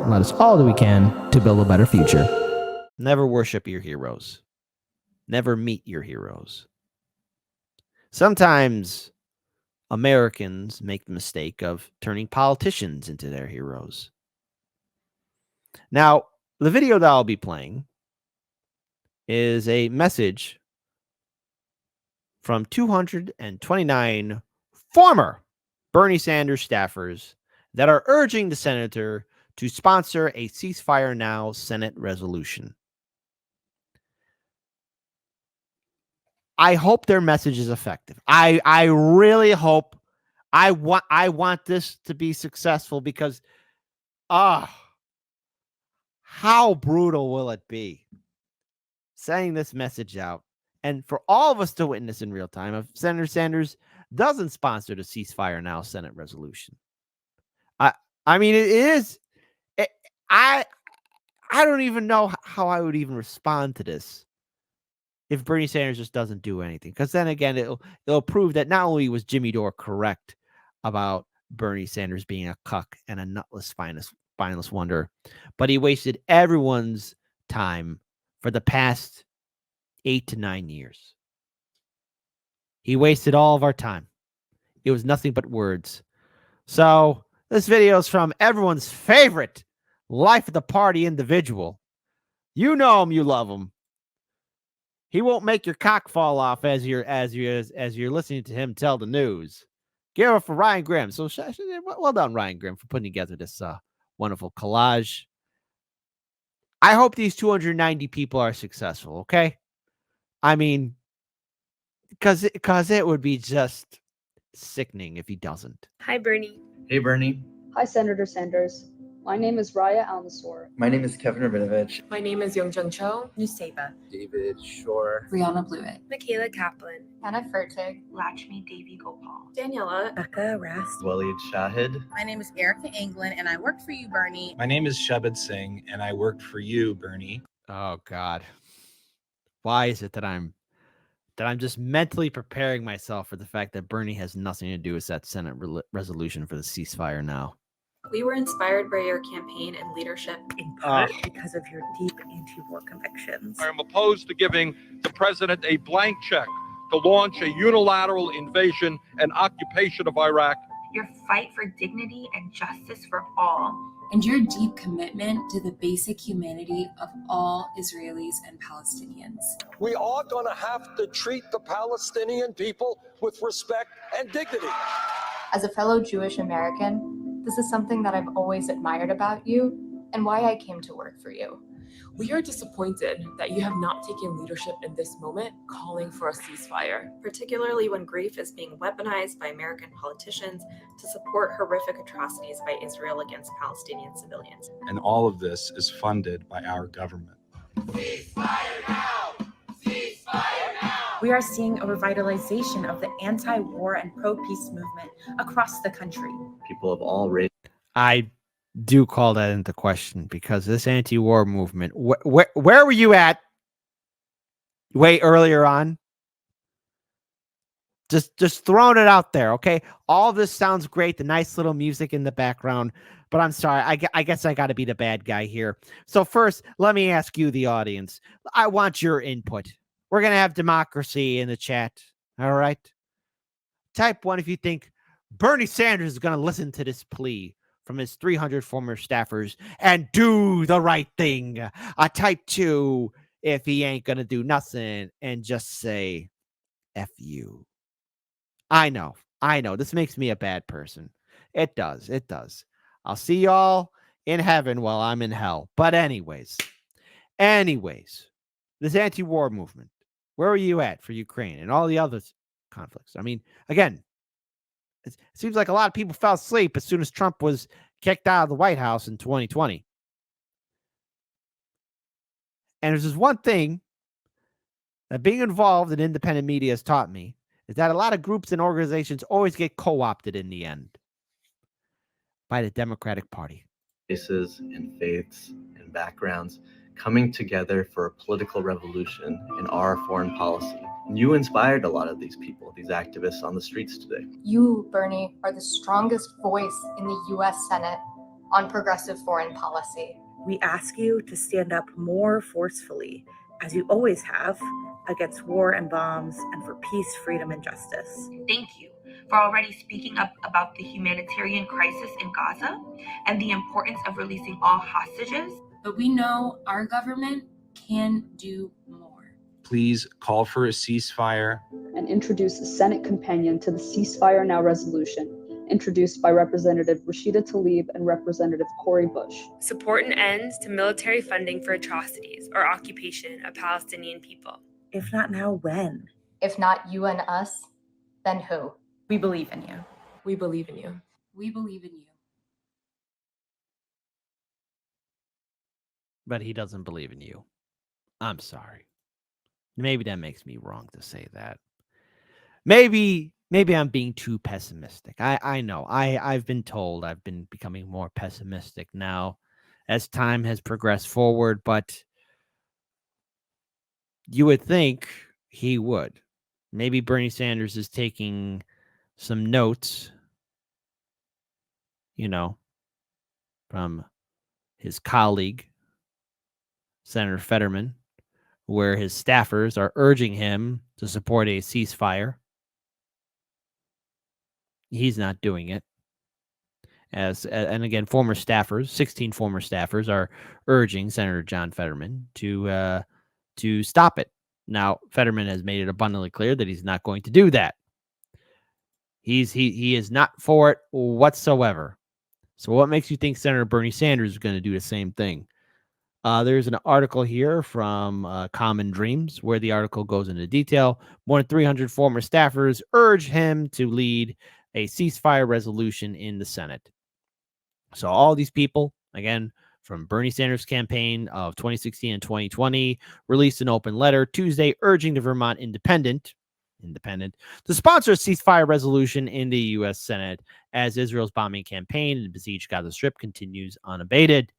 and let us all do we can to build a better future. Never worship your heroes. Never meet your heroes. Sometimes Americans make the mistake of turning politicians into their heroes. Now, the video that I'll be playing is a message from 229 former Bernie Sanders staffers that are urging the senator to sponsor a ceasefire now Senate resolution. I hope their message is effective. I really hope. I want this to be successful because how brutal will it be sending this message out and for all of us to witness in real time if Senator Sanders doesn't sponsor the ceasefire now Senate resolution. I mean, it is. I don't even know how I would even respond to this if Bernie Sanders just doesn't do anything. Because then again, it'll prove that not only was Jimmy Dore correct about Bernie Sanders being a cuck and a nutless spineless wonder, but he wasted everyone's time for the past 8 to 9 years. He wasted all of our time. It was nothing but words. So this video is from everyone's favorite life of the party individual. You know him, you love him. He won't make your cock fall off as you're listening to him tell the news. Give it for Ryan Graham. So well done, Ryan Graham, for putting together this wonderful collage. I hope these 290 people are successful. Okay, I mean, because it would be just sickening if he doesn't. Hi, Bernie. Hey, Bernie. Hi, Senator Sanders. My name is Raya Almasor. My name is Kevin Rabinovich. My name is Youngjung Cho. Nuseba. David Shore. Brianna Blewett. Michaela Kaplan. Anna Fertig. Lakshmi Devi Gopal. Daniela. Becca Rast. Waleed Shahid. My name is Erica England, and I work for you, Bernie. My name is Shabad Singh, and I worked for you, Bernie. Oh, God. Why is it that I'm just mentally preparing myself for the fact that Bernie has nothing to do with that Senate resolution for the ceasefire now? We were inspired by your campaign and leadership. In part because of your deep anti-war convictions. I am opposed to giving the president a blank check to launch a unilateral invasion and occupation of Iraq. Your fight for dignity and justice for all. And your deep commitment to the basic humanity of all Israelis and Palestinians. We are going to have to treat the Palestinian people with respect and dignity. As a fellow Jewish American, this is something that I've always admired about you and why I came to work for you. We are disappointed that you have not taken leadership in this moment, calling for a ceasefire. Particularly when grief is being weaponized by American politicians to support horrific atrocities by Israel against Palestinian civilians. And all of this is funded by our government. Ceasefire now! Ceasefire now! We are seeing a revitalization of the anti-war and pro-peace movement across the country. People of all races. I do call that into question because this anti-war movement, where were you at way earlier on? Just throwing it out there, okay? All this sounds great, the nice little music in the background, but I'm sorry, I guess I got to be the bad guy here. So first, let me ask you, the audience. I want your input. We're going to have democracy in the chat, all right? Type 1 if you think Bernie Sanders is going to listen to this plea from his 300 former staffers and do the right thing. Type 2 if he ain't going to do nothing and just say, F you. I know. This makes me a bad person. It does. I'll see y'all in heaven while I'm in hell. But anyways, this anti-war movement, where are you at for Ukraine and all the other conflicts? I mean, again, it seems like a lot of people fell asleep as soon as Trump was kicked out of the White House in 2020. And there's just one thing that being involved in independent media has taught me, is that a lot of groups and organizations always get co-opted in the end by the Democratic Party. Races and faiths and backgrounds coming together for a political revolution in our foreign policy. You inspired a lot of these people, these activists on the streets today. You, Bernie, are the strongest voice in the U.S. Senate on progressive foreign policy. We ask you to stand up more forcefully, as you always have, against war and bombs and for peace, freedom, and justice. Thank you for already speaking up about the humanitarian crisis in Gaza and the importance of releasing all hostages. But we know our government can do more. Please call for a ceasefire and introduce a Senate companion to the Ceasefire Now resolution, introduced by Representative Rashida Tlaib and Representative Cori Bush. Support an end to military funding for atrocities or occupation of Palestinian people. If not now, when? If not you and us, then who? We believe in you. We believe in you. We believe in you. But he doesn't believe in you. I'm sorry. Maybe that makes me wrong to say that. Maybe I'm being too pessimistic. I know. I've been told I've been becoming more pessimistic now as time has progressed forward, but you would think he would. Maybe Bernie Sanders is taking some notes, from his colleague, Senator Fetterman, where his staffers are urging him to support a ceasefire. He's not doing it. And again, 16 former staffers are urging Senator John Fetterman to stop it. Now, Fetterman has made it abundantly clear that he's not going to do that. He is not for it whatsoever. So what makes you think Senator Bernie Sanders is going to do the same thing? There's an article here from Common Dreams where the article goes into detail. More than 300 former staffers urge him to lead a ceasefire resolution in the Senate. So all these people, again, from Bernie Sanders' campaign of 2016 and 2020, released an open letter Tuesday urging the Vermont Independent to sponsor a ceasefire resolution in the U.S. Senate as Israel's bombing campaign in the besieged Gaza Strip continues unabated.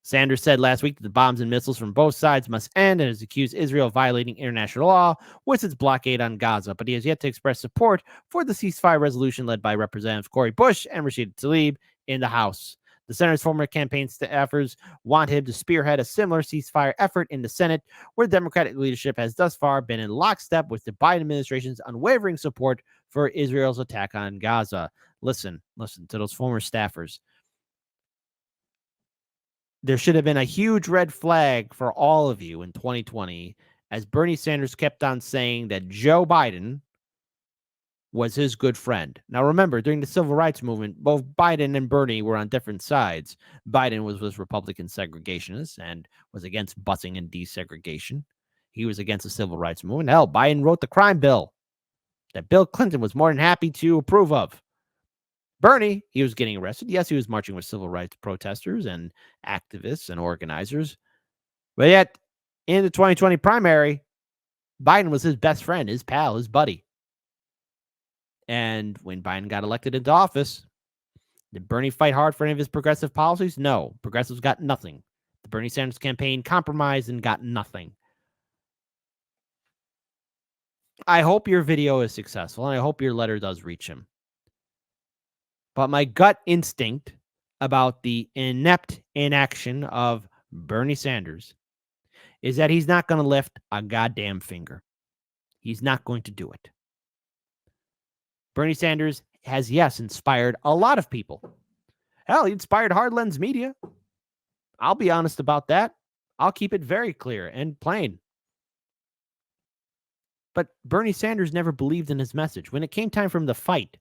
Sanders said last week that the bombs and missiles from both sides must end and has accused Israel of violating international law with its blockade on Gaza, but he has yet to express support for the ceasefire resolution led by Representatives Cori Bush and Rashida Tlaib in the House. The senator's former campaign staffers want him to spearhead a similar ceasefire effort in the Senate, where the Democratic leadership has thus far been in lockstep with the Biden administration's unwavering support for Israel's attack on Gaza. Listen to those former staffers. There should have been a huge red flag for all of you in 2020 as Bernie Sanders kept on saying that Joe Biden was his good friend. Now, remember, during the civil rights movement, both Biden and Bernie were on different sides. Biden was Republican segregationists and was against busing and desegregation. He was against the civil rights movement. Hell, Biden wrote the crime bill that Bill Clinton was more than happy to approve of. Bernie, he was getting arrested. Yes, he was marching with civil rights protesters and activists and organizers. But yet, in the 2020 primary, Biden was his best friend, his pal, his buddy. And when Biden got elected into office, did Bernie fight hard for any of his progressive policies? No. Progressives got nothing. The Bernie Sanders campaign compromised and got nothing. I hope your video is successful, and I hope your letter does reach him. But my gut instinct about the inept inaction of Bernie Sanders is that he's not going to lift a goddamn finger. He's not going to do it. Bernie Sanders has, yes, inspired a lot of people. Hell, he inspired Hard Lens Media. I'll be honest about that. I'll keep it very clear and plain. But Bernie Sanders never believed in his message. When it came time for him to fight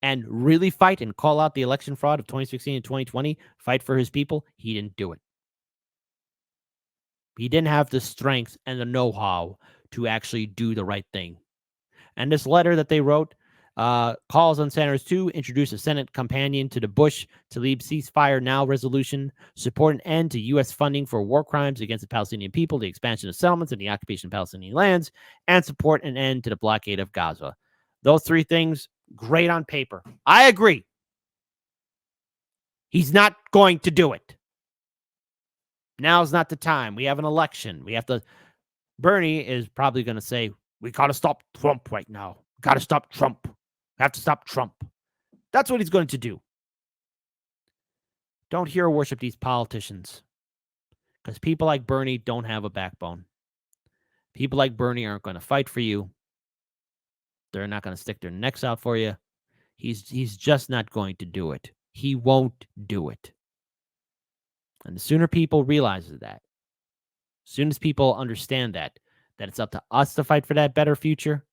and really fight and call out the election fraud of 2016 and 2020, fight for his people, he didn't do it. He didn't have the strength and the know-how to actually do the right thing. And this letter that they wrote calls on Sanders to introduce a Senate companion to the Bush-Tlaib ceasefire now resolution, support an end to U.S. funding for war crimes against the Palestinian people, the expansion of settlements and the occupation of Palestinian lands, and support an end to the blockade of Gaza. Those three things, great on paper. I agree. He's not going to do it. Now's not the time. We have an election. Bernie is probably going to say, we got to stop Trump right now. Got to stop Trump. We have to stop Trump. That's what he's going to do. Don't hero worship these politicians, because people like Bernie don't have a backbone. People like Bernie aren't going to fight for you. They're not going to stick their necks out for you. He's just not going to do it. He won't do it. And the sooner people realize that, as soon as people understand that it's up to us to fight for that better future,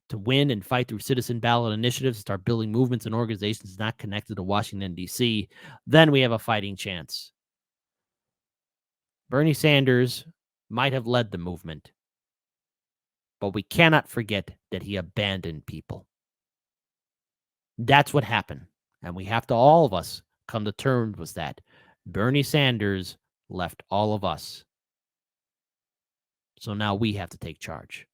to win and fight through citizen ballot initiatives, start building movements and organizations not connected to Washington, D.C., then we have a fighting chance. Bernie Sanders might have led the movement, but we cannot forget that he abandoned people. That's what happened. And we have to, all of us, come to terms with that. Bernie Sanders left all of us. So now we have to take charge.